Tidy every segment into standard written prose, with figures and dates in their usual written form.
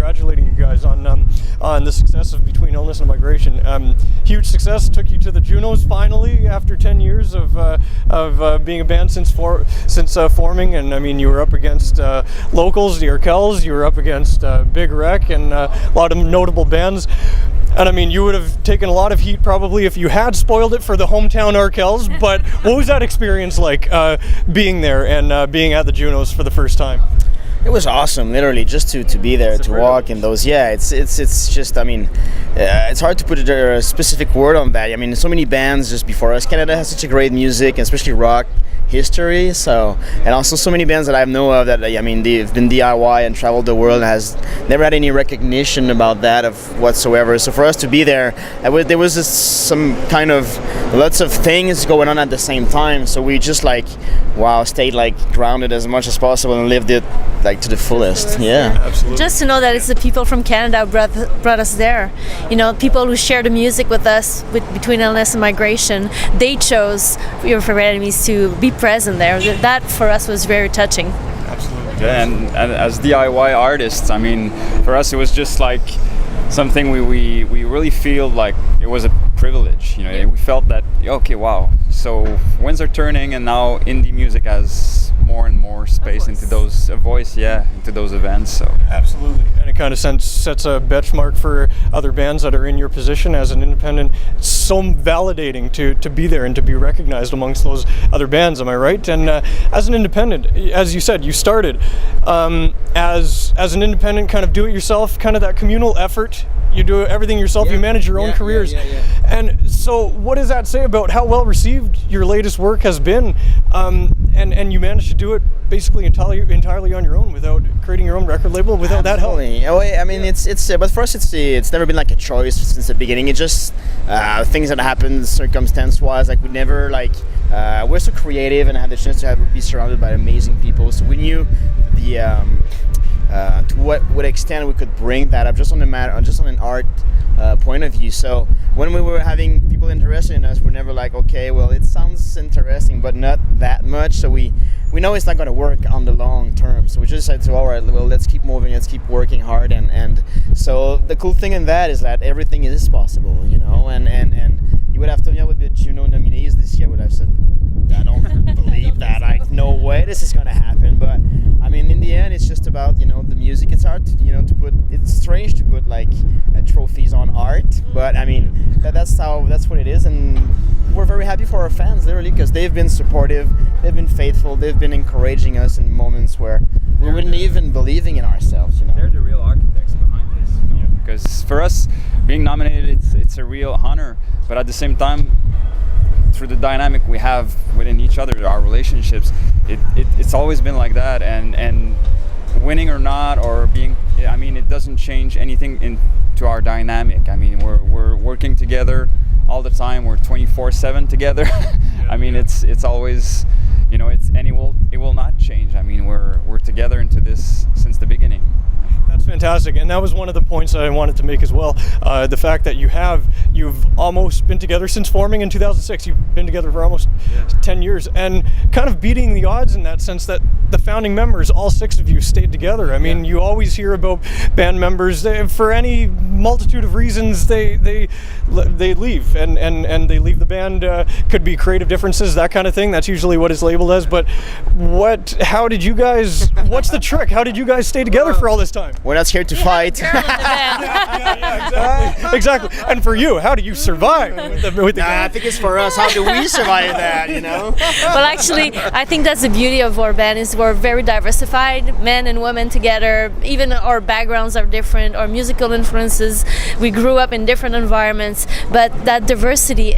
congratulating you guys on the success of Between Illness and Migration. Huge success, took you to the JUNOS finally after 10 years of being a band since forming. And I mean, you were up against locals, the Arkells, you were up against Big Wreck, and a lot of notable bands. And I mean, you would have taken a lot of heat probably if you had spoiled it for the hometown Arkells, but what was that experience like, being there and being at the JUNOS for the first time? It was awesome, literally, just to be there, to walk in those. Yeah, it's just, I mean, it's hard to put a specific word on that. I mean, so many bands just before us. Canada has such a great music, and especially rock history. So, and also so many bands that I know of that, I mean, they've been DIY and traveled the world and has never had any recognition about that of whatsoever. So for us to be there, there was just some kind of lots of things going on at the same time. So we just stayed grounded as much as possible and lived it to the fullest. Yeah, absolutely. Just to know that it's the people from Canada who brought us there. You know, people who share the music with us, with Between Illness and Migration. They chose Your Favorite Enemies to be present there. That for us was very touching. Absolutely. Yeah, and as DIY artists, I mean, for us it was just something we really feel like it was a privilege. You know, we felt that, okay, wow. So winds are turning, and now indie music has more and more space into those into those events. So absolutely, and it kind of sets a benchmark for other bands that are in your position as an independent. It's so validating to be there and to be recognized amongst those other bands. Am I right? And as an independent, as you said, you started as an independent, kind of do-it-yourself, kind of that communal effort. You do everything yourself. You manage your own careers. And so, what does that say about how well received your latest work has been? And you managed to do it basically entirely on your own, without creating your own record label, without that help. I mean, it's but for us, it's never been a choice since the beginning. It's just things that happen circumstance-wise. We never we're so creative and had the chance to be surrounded by amazing people. So we knew to what extent we could bring that up just on an art point of view. So when we were having people interested in us, we're never okay, well, it sounds interesting, but not that much. So we know it's not going to work on the long term. So we just said, all right, well, let's keep moving, let's keep working hard. And so the cool thing in that is that everything is possible, you know. And you would have told me I would be JUNO nominees this year, I would have said, I don't believe that. No way this is going to happen. But I mean, in the end, it's just about, the music. It's hard to put. It's strange to put trophies on art, but I mean, that's what it is, and we're very happy for our fans, literally, because they've been supportive, they've been faithful, they've been encouraging us in moments where we wouldn't even believing in ourselves. They're the real architects behind this. Because for us, being nominated, it's a real honor, but at the same time, through the dynamic we have within each other, our relationships, it's always been like that, and winning or not, or being, I mean, it doesn't change anything into our dynamic. I mean, we're working together all the time. We're 24/7 together. I mean, it's always, it will not change. I mean, we're together into this since the beginning. That's fantastic, and that was one of the points that I wanted to make as well. The fact that you've almost been together since forming in 2006. You've been together for almost 10 years, and kind of beating the odds in that sense that the founding members, all 6 of you, stayed together. I mean, you always hear about band members, for any multitude of reasons, they leave, and they leave the band. Could be creative differences, that kind of thing. That's usually what it's labeled as. But how did you guys? What's the trick? How did you guys stay together for all this time? We're not scared to fight. Exactly. And for you, how do you survive with the I think it's for us. How do we survive that, Well, actually, I think that's the beauty of our band, is we're very diversified, men and women together. Even our backgrounds are different, our musical influences. We grew up in different environments, but that diversity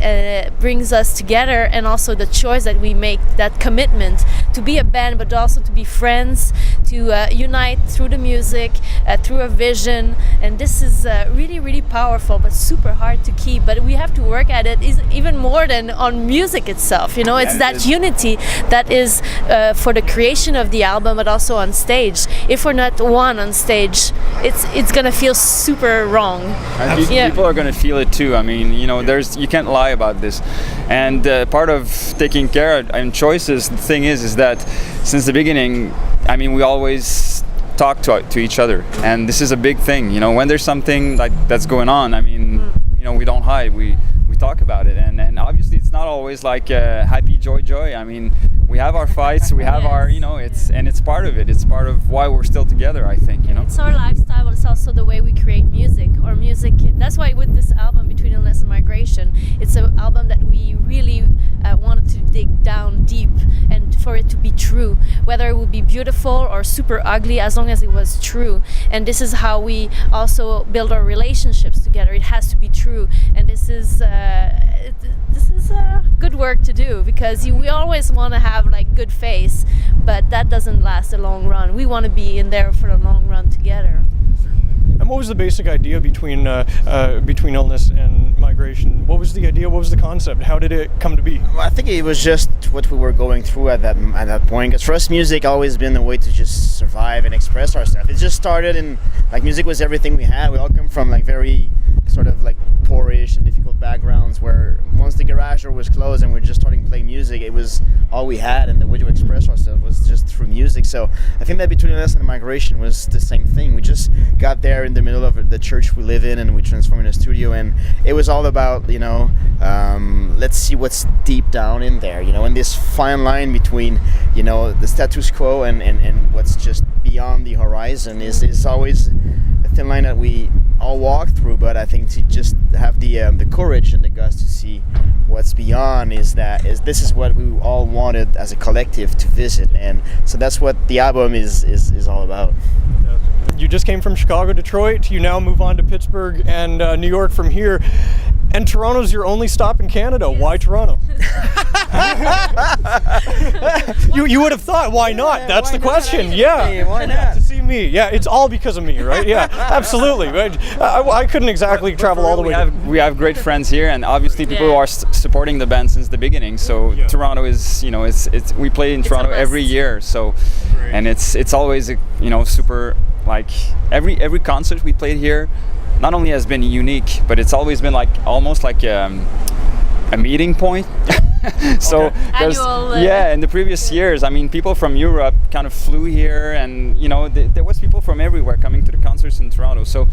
brings us together, and also the choice that we make, that commitment to be a band, but also to be friends, to unite through the music, through a vision. And this is really, really powerful, but super hard to keep. But we have to work at it even more than on music itself. It's that unity that is for the creation of the album, but also on stage. If we're not one on stage, it's gonna feel super wrong. People are gonna feel it too. I mean, you can't lie about this. And part of taking care and choices, the thing is that since the beginning, I mean, we always talk to each other, and this is a big thing. You know, when there's something like that's going on, I mean, you know, we don't hide. We talk about it, and obviously it's not always like happy joy. I mean, we have our fights, we have our, you know, it's part of it. It's part of why we're still together, I think, you know. It's our lifestyle, but it's also the way we create music. Or music, that's why with this album, Between Illness and Migration, it's an album that we really wanted to dig down deep and for it to be true, whether it would be beautiful or super ugly, as long as it was true. And this is how we also build our relationships together. It has to be true, and this is good work to do, because we always want to have like good face, but that doesn't last a long run. We want to be in there for the long run together. And what was the basic idea between illness and migration? What was the idea? What was the concept? How did it come to be? Well, I think it was just what we were going through at that point. Because for us, music always been a way to just survive and express ourselves. It just started in like music was everything we had. We all come from like very sort of like poorish and difficult backgrounds, where once the garage door was closed and we're just starting to play music, it was all we had, and the way to express ourselves was just through music. So I think that Between Us and Migration was the same thing. We just got there in the middle of the church we live in, and we transformed in a studio, and it was all about, you know, let's see what's deep down in there, you know, and this fine line between, you know, the status quo and what's just beyond the horizon is always a thin line that we all walk through. But I think to just have the courage and the guts to see what's beyond is this is what we all wanted as a collective to visit, and so that's what the album is all about. You just came from Chicago, Detroit. You now move on to Pittsburgh and New York from here. And Toronto's your only stop in Canada. Yes. Why Toronto? you would have thought, why not? That's the question. Yeah. Why not? To see me. Yeah, it's all because of me, right? Yeah, absolutely. I couldn't exactly travel all the way. We have great friends here, and obviously people who are supporting the band since the beginning. So Toronto is, you know, it's we play in Toronto every year. So, and it's always, you know, super, like every concert we played here not only has been unique, but it's always been like almost like a meeting point. So Annual, in the previous years, I mean, people from Europe kind of flew here, and you know, there was people from everywhere coming to the concerts in Toronto. So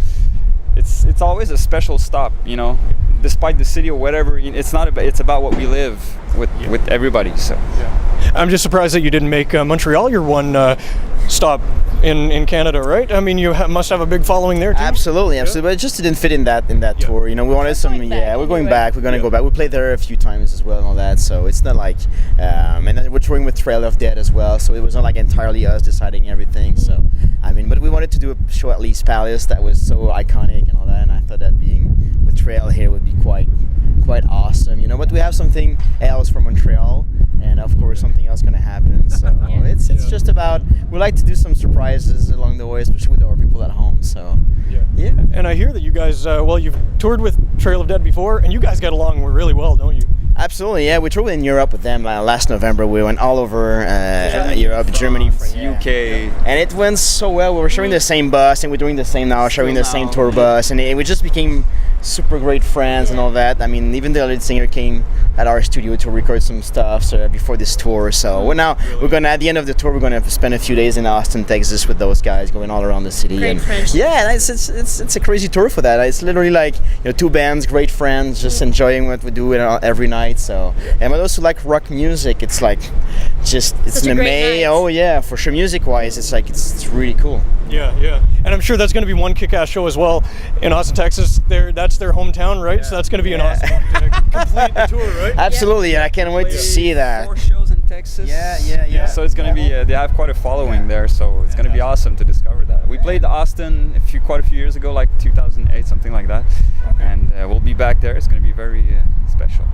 it's always a special stop, you know, despite the city or whatever. It's not about, it's about what we live with everybody. So I'm just surprised that you didn't make Montreal your one stop in Canada, right? I mean, you must have a big following there too. Absolutely. But it just didn't fit in that tour. You know, we wanted some. We're going back. We're gonna go back. We played there a few times as well and all that. So it's not like, and then we're touring with Trail of Dead as well. So it was not like entirely us deciding everything. So I mean, but we wanted to do a show at Lee's Palace that was so iconic and all that. And I thought that being with Trail here would be quite awesome, you know. But we have something else from Montreal, and of course something else gonna happen. So it's just about, we like to do some surprises along the way, especially with our people at home. So yeah. And I hear that you guys, you've toured with Trail of Dead before, and you guys get along really well, don't you? Absolutely, yeah. We toured in Europe with them last November. We went all over Europe, Germany, UK, and it went so well. We were sharing the same bus, and we're doing the same now, sharing the same tour bus, and we just became super great friends and all that. I mean, even the lead singer came at our studio to record some stuff before this tour. So we're gonna, at the end of the tour, we're gonna spend a few days in Austin, Texas with those guys, going all around the city. Great friendship. Yeah, it's a crazy tour for that. It's literally like, you know, two bands, great friends, just enjoying what we do every night. So, and for those who like rock music, it's like it's an amazing. Oh yeah, for sure. Music wise, it's really cool. Yeah. And I'm sure that's going to be one kick-ass show as well in Austin, Texas. That's their hometown, right? Yeah. So that's going to be an awesome to complete the tour, right? Absolutely, and I can't wait to see that. 4 shows in Texas. Yeah. So it's going to be, they have quite a following there, so it's going to be awesome to discover that. We played Austin quite a few years ago, like 2008, something like that. And we'll be back there. It's going to be very special.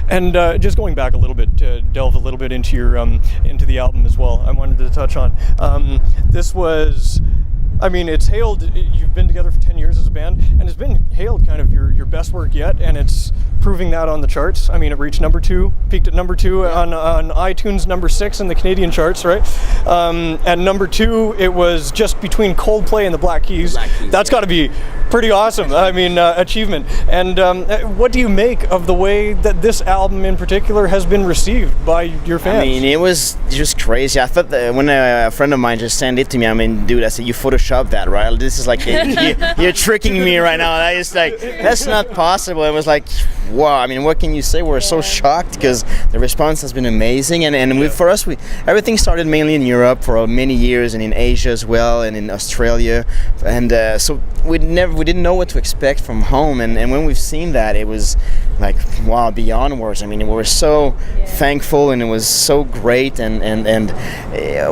And just going back a little bit to delve a little bit into your into the album as well, I wanted to touch on this was, I mean, it's hailed, you've been together for 10 years as a band, and it's been hailed kind of your best work yet, and it's proving that on the charts. I mean, it reached number 2, peaked at number 2 on iTunes, number 6 in the Canadian charts, right? At number 2, it was just between Coldplay and the Black Keys. That's got to be pretty awesome. I mean, achievement. And what do you make of the way that this album in particular has been received by your fans? I mean, it was just crazy. I thought that when a friend of mine just sent it to me, I mean, dude, I said, you photoshopped that, right? This is like, you're tricking me right now. And I just like, that's not possible. It was like, wow. I mean, what can you say? We're so shocked because the response has been amazing. And for us, everything started mainly in Europe for many years, and in Asia as well, and in Australia. And so we didn't know what to expect from home. And when we've seen that, it was like, wow, beyond words. I mean, we were so thankful, and it was so great, and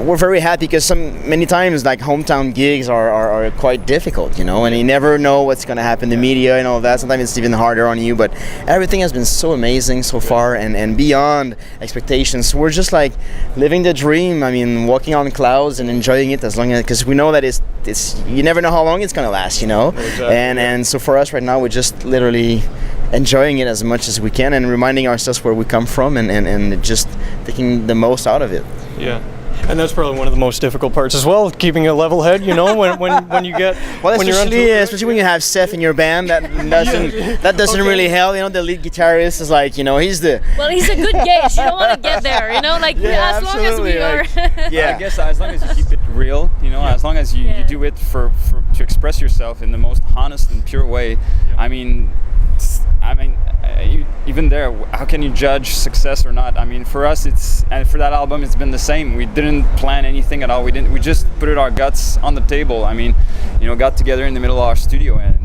we're very happy because many times like hometown gigs are quite difficult, you know, and you never know what's going to happen. The media and all that, sometimes it's even harder on you, but everything has been so amazing so far, and beyond expectations. We're just like living the dream. I mean, walking on clouds and enjoying it as long as, because we know that it's you never know how long it's going to last, you know. Exactly. And so for us right now, we're just literally enjoying it as much as we can, and reminding ourselves where we come from, and just taking the most out of it. Yeah. And that's probably one of the most difficult parts as well, keeping a level head, you know, when you get when you're on tour. Especially when you have Seth in your band, that doesn't really help. You know, the lead guitarist is like, you know, he's a good gauge. You don't want to get there, you know, like as long as we are. I guess as long as you keep it real, you know, as long as you do it for to express yourself in the most honest and pure way. I mean, even there, how can you judge success or not? I mean, for us, and for that album, it's been the same. We didn't plan anything at all. We just put our guts on the table. I mean, you know, got together in the middle of our studio and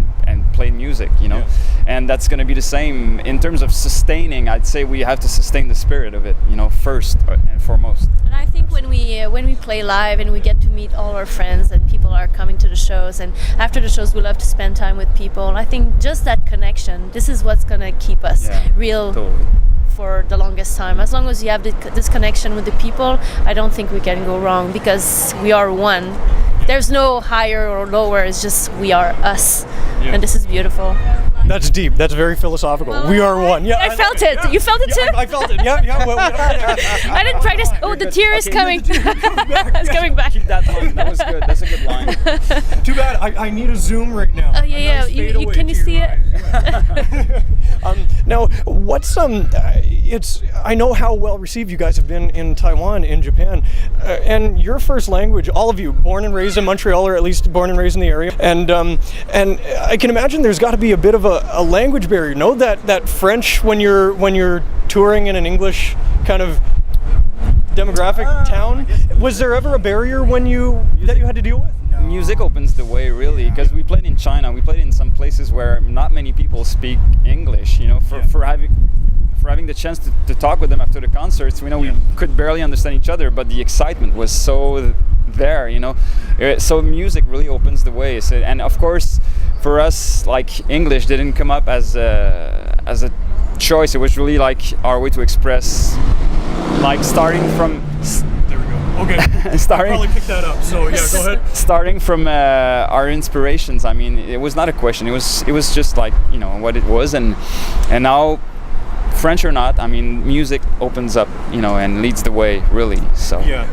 played music, you know. And that's going to be the same in terms of sustaining. I'd say we have to sustain the spirit of it, you know, first and foremost. And I think when we play live and we get to meet all our friends, and people are coming to the shows, and after the shows we love to spend time with people, I think just that connection, this is what's going to keep us real. Totally. For the longest time. As long as you have this connection with the people, I don't think we can go wrong, because we are one. There's no higher or lower, it's just we are us. And this is beautiful. That's deep. That's very philosophical. We are one. Yeah, I felt it. You felt it too? I felt it. Yeah. Well, I didn't practice. Oh, the tear is coming. It's coming back. Keep that line. That was good. That's a good line. Too bad. I need a zoom right now. Oh yeah. Nice Can you see it? Now, what's I know how well received you guys have been in Taiwan, in Japan, and your first language, all of you, born and raised in Montreal, or at least born and raised in the area, and I can imagine there's got to be a bit of a language barrier. No, that French when you're touring in an English kind of demographic town. Was there ever a barrier that you had to deal with? Music opens the way, really, because we played in China. We played in some places where not many people speak English. You know, for having the chance to talk with them after the concerts, we could barely understand each other, but the excitement was so there. You know, so music really opens the way. So, and of course, for us, like, English didn't come up as a choice. It was really like our way to express, like, starting from. Okay. I'll probably pick that up. So yeah, go ahead. Starting from our inspirations. I mean, it was not a question. It was just like, you know, what it was, and now, French or not, I mean, music opens up, you know, and leads the way, really. So yeah,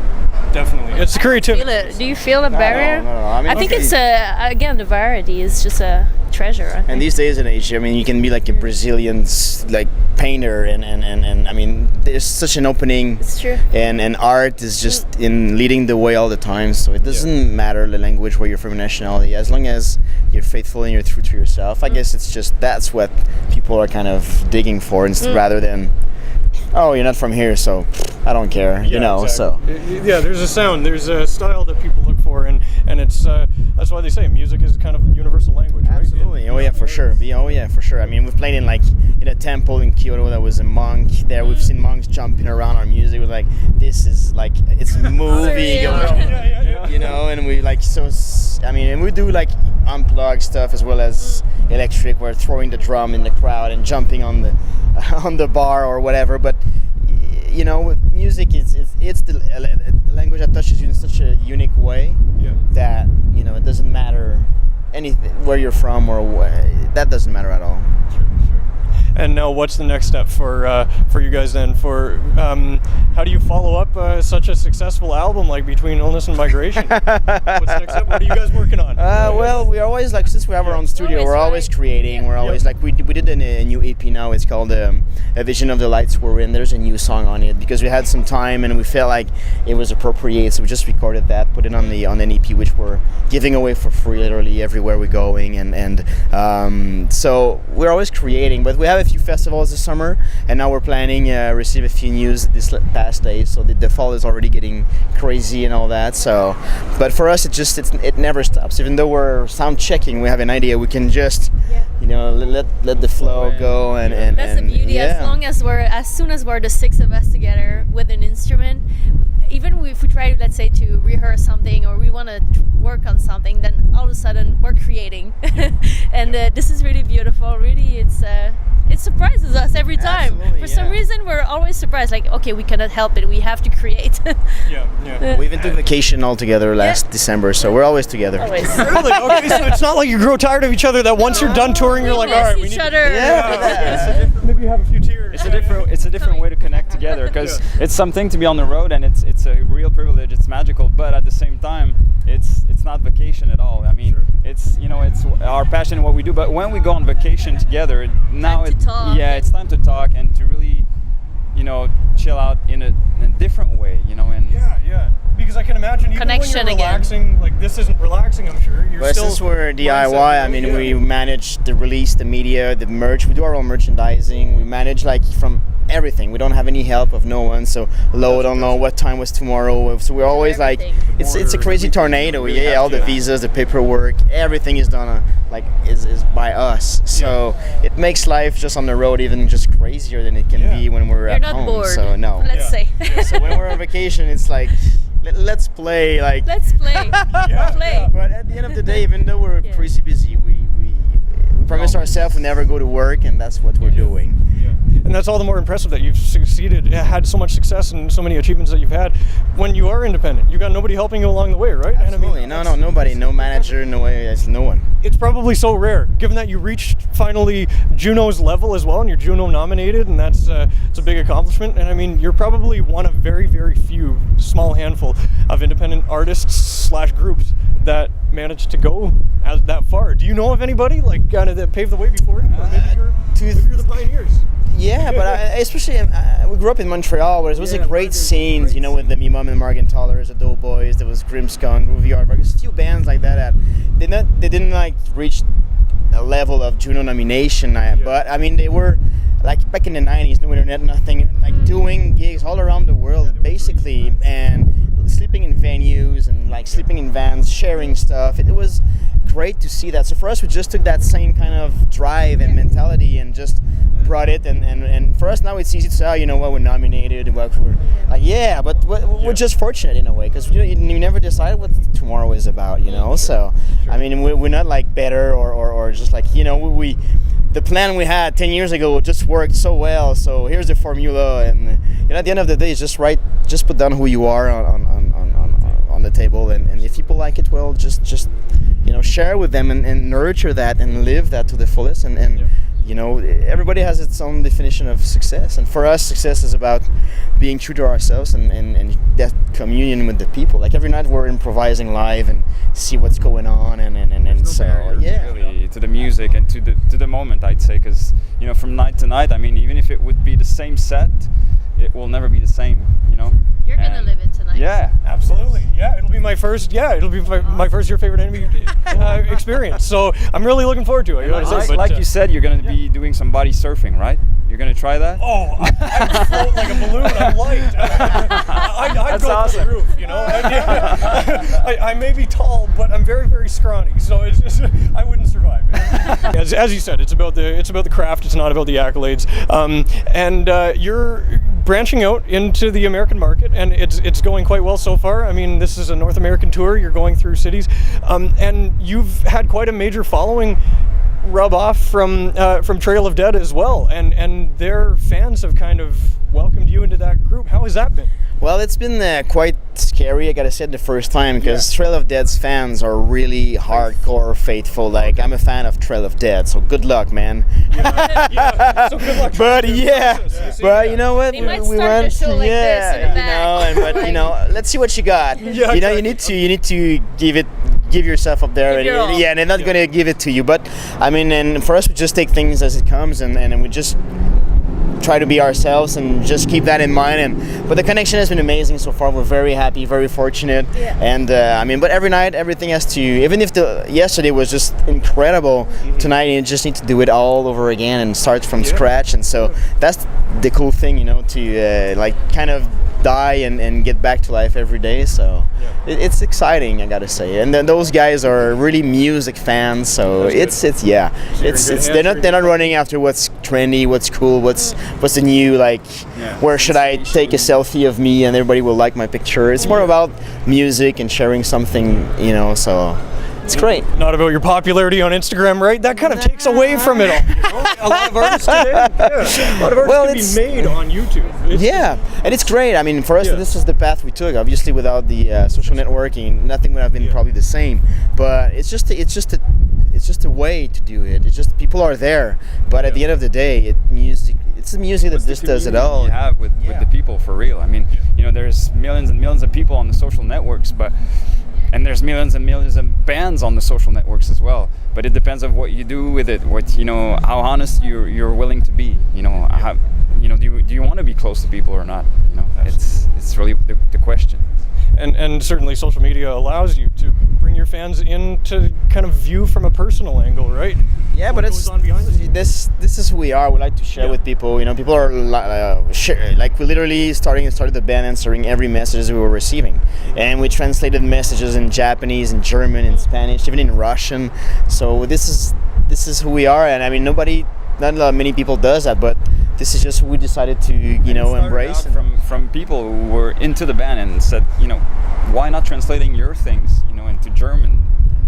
definitely. It's creativity. Do you feel the barrier? No. I mean, I think it's again, the variety is just a treasure. And these days in Asia, I mean, you can be like a Brazilian like painter, and I mean, there's such an opening. It's true. And art is just in leading the way all the time. So it doesn't matter the language, where you're from, nationality, as long as you're faithful and you're true to yourself. I guess it's just that's what people are kind of digging for, rather than, oh, you're not from here, so I don't care, you know. Exactly. So yeah, there's a sound, there's a style that people look for, and it's that's why they say music is kind of a universal language, right? Absolutely. Oh yeah, for sure. I mean, we've played in a temple in Kyoto that was a monk there. We've seen monks jumping around our music. We're like, this is like, it's a movie, you know. And we and we do like unplugged stuff as well as electric. We're throwing the drum in the crowd and jumping on the bar or whatever. But you know, with music, it's the language that touches you in such a unique way that, you know, it doesn't matter where you're from, or that doesn't matter at all. Sure. And now, what's the next step for you guys then? For how do you follow up such a successful album like Between Illness and Migration? What's next step? What are you guys working on? Well, we always like, since we have our own studio, we're always creating. We're always like, we did a new EP now. It's called A Vision of the Lights We're In. There's a new song on it because we had some time and we felt like it was appropriate, so we just recorded that, put it on an EP, which we're giving away for free literally everywhere we're going, and so we're always creating. But we have a few festivals this summer, and now we're planning receive a few news this past days, so the fall is already getting crazy and all that. So but for us it never stops. Even though we're sound checking, we have an idea, we can just let the flow go, and that's the beauty. As soon as we're the six of us together with an instrument, even if we try to, let's say, to rehearse something or we want to work on something, then all of a sudden we're creating. And this is really beautiful. Really, it surprises us every time. Absolutely, For some reason, we're always surprised. Like, okay, we cannot help it. We have to create. We even took vacation all together last December, so we're always together. Always. Really? Okay, so it's not like you grow tired of each other, that once you're done touring, you're like, all right, we each need other. maybe you have a few tears. It's a different way to connect together, because it's something to be on the road, and it's a real privilege. It's magical, but at the same time, it's not vacation at all. I mean, it's our passion and what we do. But when we go on vacation together, now it's time to talk and to really, chill out in a different way. Because I can imagine even when you're relaxing, like this isn't relaxing, I'm sure. But since we're DIY, I mean, we manage the release, the media, the merch. We do our own merchandising. We manage from everything. We don't have any help of no one. So don't know what time was tomorrow. So we're always it's a crazy tornado. All the visas, the paperwork, everything is done is by us. So it makes life just on the road even just crazier than it can be when we're at home. You're not bored. So no. Let's say. So when we're on vacation, it's like, let's play. Let's play. Play. But at the end of the day, even though we're pretty busy, we promise ourselves we never go to work, and that's what we're doing. And that's all the more impressive that you've succeeded, had so much success and so many achievements that you've had when you are independent. You got nobody helping you along the way, right? Absolutely. And Nobody, no manager, no one. It's probably so rare, given that you reached finally Juno's level as well, and you're Juno nominated, and that's it's a big accomplishment. And I mean, you're probably one of very, very few, small handful of independent artists / groups that managed to go that far. Do you know of anybody that paved the way before you? Or maybe you're the pioneers. Yeah, but especially we grew up in Montreal, where it was a great scenes, with the Mimum and Morgenthalers, the Doughboys, there was Grimmskunk, Groovy Aardvark. There's a few bands like that they didn't reach a level of Juno nomination. But I mean, they were back in the 90s, no internet, nothing, doing gigs all around the world basically, and sleeping in venues and sleeping in vans, sharing stuff. It was great to see that. So for us, we just took that same kind of drive and mentality and just brought it, and for us now it's easy to say, we're nominated, we're but we're just fortunate in a way, because you never decide what tomorrow is about, so I mean, we're not better or just we the plan we had 10 years ago just worked so well, so here's the formula, and at the end of the day, it's just put down who you are on the table, and if people like it, well, just share with them and nurture that and live that to the fullest, and everybody has its own definition of success, and for us, success is about being true to ourselves and that communion with the people. Every night we're improvising live and see what's going on, and really to the music and to the moment, I'd say, because from night to night, I mean, even if it would be the same set, it will never be the same. You're gonna live it tonight. Yeah, absolutely. Yeah, it'll be my first. Yeah, it'll be my first Your Favorite Enemy experience. So I'm really looking forward to it. You said, you're gonna be doing some body surfing, right? You're gonna try that? Oh, I float like a balloon. I'm light. I'd go awesome. through the roof. I may be tall, but I'm very, very scrawny. So it's just I wouldn't survive. As you said, it's about the craft. It's not about the accolades. And you're branching out into the American market, and it's going quite well so far. I mean, this is a North American tour. You're going through cities, and you've had quite a major following rub off from Trail of Dead as well, and their fans have kind of welcomed you into that group. How has that been? Well, it's been quite scary, I gotta say, the first time, because Trail of Dead's fans are really hardcore faithful. Like, I'm a fan of Trail of Dead, so good luck, man. So good luck. But you know what? They might start the show like this in the back. But you know, let's see what you got. Yeah, you know, you need to give yourself up there, Give your all. and they're not gonna give it to you. But I mean, and for us, we just take things as it comes, and we just try to be ourselves and just keep that in mind. But the connection has been amazing so far. We're very happy, very fortunate. And I mean, but every night everything has to, even if yesterday was just incredible, tonight you just need to do it all over again and start from scratch. And so that's the cool thing, you know, to like kind of die and get back to life every day. So it's exciting, I gotta say. And then those guys are really music fans, so they're not running after what's trendy, what's cool, what's the new, like where should I take a selfie of me and everybody will like my picture. It's more about music and sharing something, you know, so it's great. Not about your popularity on Instagram, right? That kind of takes away from it all. You know? A lot of artists today, a lot of artists can be made on YouTube. And it's great. I mean, for us, this is the path we took. Obviously, without the social networking, nothing would have been probably the same. But it's just a way to do it. It's just people are there. But at the end of the day, it's the music that just does it all. You have with the people, for real. I mean, you know, there's millions and millions of people on the social networks, and there's millions and millions of bands on the social networks as well. But it depends on what you do with it. What, you know, how honest you're willing to be. You know, do you want to be close to people or not? You know, it's really the question. And certainly social media allows you to bring your fans in to kind of view from a personal angle, right? Yeah, but it's this is who we are. We like to share with people. You know, people are like we literally started the band answering every message we were receiving, and we translated messages in Japanese, in German, in Spanish, even in Russian. So this is who we are, and I mean not many people does that, but this is just who we decided to embrace. From people who were into the band and said, you know, why not translating your things, you know, into German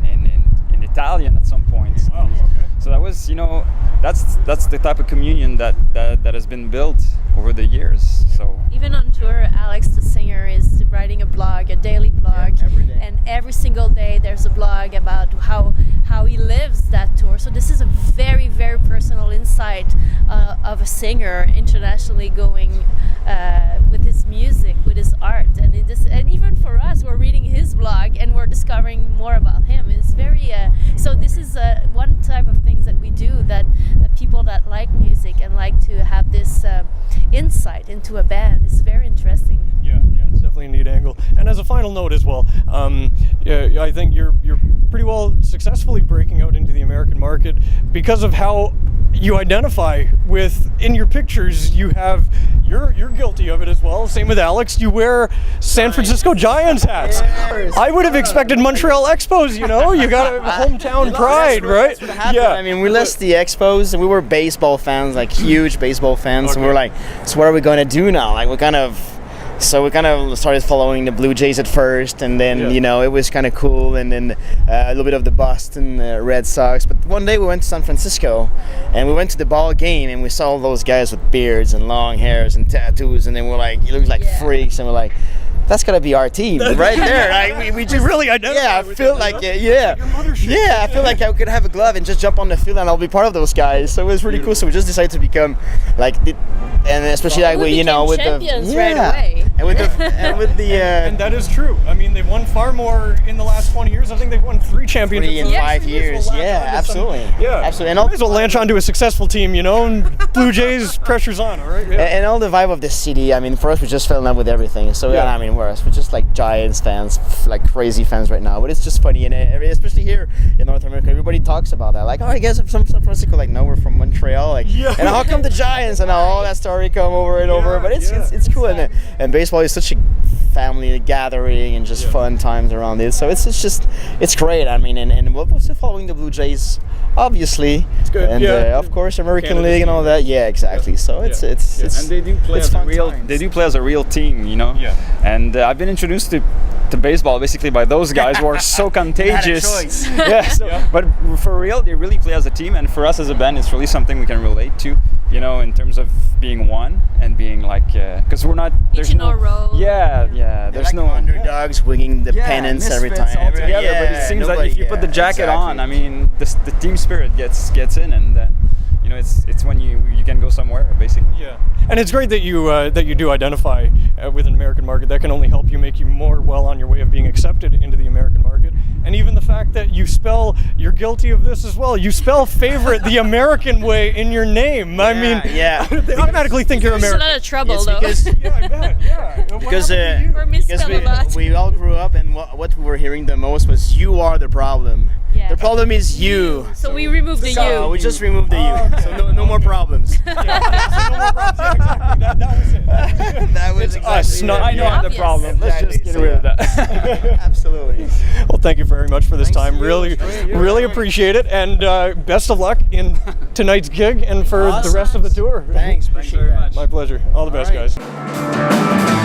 and in Italian at some point. Wow, okay. So that was, you know, that's the type of communion that has been built over the years. So even on tour, Alex, the singer, is writing a blog, a daily blog, every day. and every single day there's a blog about how he lives that tour. So this is a very, very personal insight of a singer internationally going with his music, with his art, and even for us, we're reading his blog and we're discovering more about him. It's very so this is one type of things that we do that people that like music and like to have this insight into a band is very interesting. Yeah, it's definitely a neat angle. And as a final note as well, I think you're pretty well successfully breaking out into the American market because of how you identify with, in your pictures, you're guilty of it as well. Same with Alex. You wear San Francisco Giants hats. Yes. I would have expected Montreal Expos, you know? You got a hometown pride, right? Yeah. I mean, we lost the Expos and we were baseball fans, like huge baseball fans. Okay. And we were like, so what are we going to do now? Like we kind of started following the Blue Jays at first, and then you know, it was kind of cool, and then a little bit of the Boston Red Sox. But one day we went to San Francisco and we went to the ball game and we saw all those guys with beards and long hairs and tattoos, and then we're like, it looks like freaks, and we're like, that's gotta be our team right there. Like, we just really identify. Yeah, I with feel them, like you know? yeah, Your mothership. yeah. I feel like I could have a glove and just jump on the field and I'll be part of those guys. So it was really cool. So we just decided to become like, and especially like we you know, with the champions right away. and with the And that is true. I mean, they've won far more in the last 20 years. I think they've won 3 championships 3 in in 5 years. Might as well Yeah, latch onto absolutely. absolutely. And all, might as well latch onto a successful team, you know. And Blue Jays, pressure's on, all right? Yeah. and all the vibe of the city. I mean, for us, we just fell in love with everything. So I mean, we're just like Giants fans, like crazy fans right now. But it's just funny, and especially here in North America, everybody talks about that. Like, oh, I guess I'm from San Francisco. Like, no, we're from Montreal. Like, and how come the Giants and all that story come over and over? But it's cool, and baseball is such a family gathering and just fun times around it. So it's great. I mean, and we're still following the Blue Jays, obviously. It's good. And of course, American Canada's League and all that. Yeah, exactly. So it's and they do play as a real. They do play as a real team, you know. Yeah. And I've been introduced to baseball basically by those guys who are so contagious. But for real, they really play as a team, and for us as a band, it's really something we can relate to. You know, in terms of being one and being like, because we're not. There's in no our role. Yeah, yeah. They're There's like no underdogs winging the pennants every misfits time. all together, but it seems like if you put the jacket on, I mean, the team spirit gets in, and then it's when you can go somewhere basically. Yeah, and it's great that you do identify with an American market. That can only help you, make you more well on your way of being accepted into the American market. And even the fact that you're guilty of this as well. You spell favorite the American way in your name. I mean, they automatically think you're It's a American. lot of trouble, though. Because Yeah, I bet. Yeah. because We're misspelled a lot. we all grew up, and what we were hearing the most was "you are the problem." Yeah. The problem is you. So we removed the So you. we just removed the you. So no more problems. That was it. That was It's us, not I know I'm the Obvious. problem. Let's just get Exactly, rid of that. Absolutely. Well, thank you very much for this time. to you. Really, It was great. really appreciate it, and best of luck in tonight's gig and for the rest of the tour. Thanks. Appreciate very that. much. My pleasure. All the best, right. guys.